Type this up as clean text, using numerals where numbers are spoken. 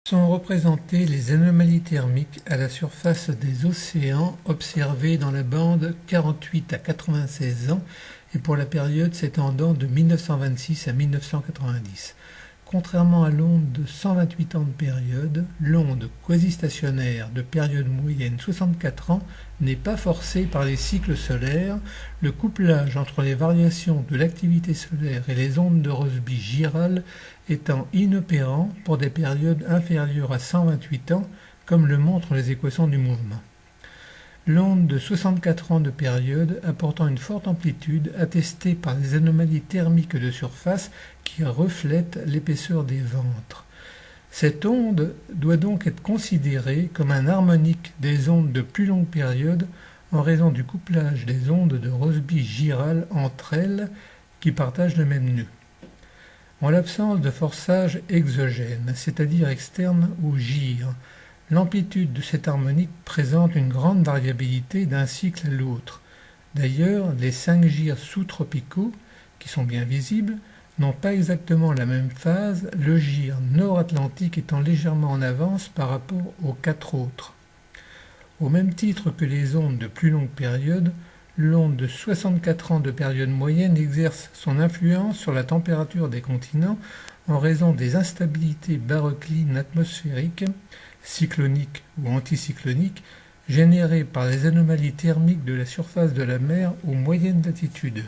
Sont représentées les anomalies thermiques à la surface des océans observées dans la bande 48 à 96 ans et pour la période s'étendant de 1926 à 1990. Contrairement à l'onde de 128 ans de période, l'onde quasi-stationnaire de période moyenne 64 ans n'est pas forcée par les cycles solaires. Le couplage entre les variations de l'activité solaire et les ondes de Rossby girales étant inopérant pour des périodes inférieures à 128 ans, comme le montrent les équations du mouvement. L'onde de 64 ans de période apportant une forte amplitude attestée par les anomalies thermiques de surface qui reflètent l'épaisseur des ventres. Cette onde doit donc être considérée comme un harmonique des ondes de plus longue période en raison du couplage des ondes de Rossby girales entre elles qui partagent le même nœud. En l'absence de forçage exogène, c'est-à-dire externe au gire, l'amplitude de cette harmonique présente une grande variabilité d'un cycle à l'autre. D'ailleurs, les 5 gyres sous-tropicaux, qui sont bien visibles, n'ont pas exactement la même phase, le gyre nord-atlantique étant légèrement en avance par rapport aux 4 autres. Au même titre que les ondes de plus longue période, l'onde de 64 ans de période moyenne exerce son influence sur la température des continents en raison des instabilités baroclines atmosphériques, cycloniques ou anticycloniques, générées par les anomalies thermiques de la surface de la mer aux moyennes latitudes.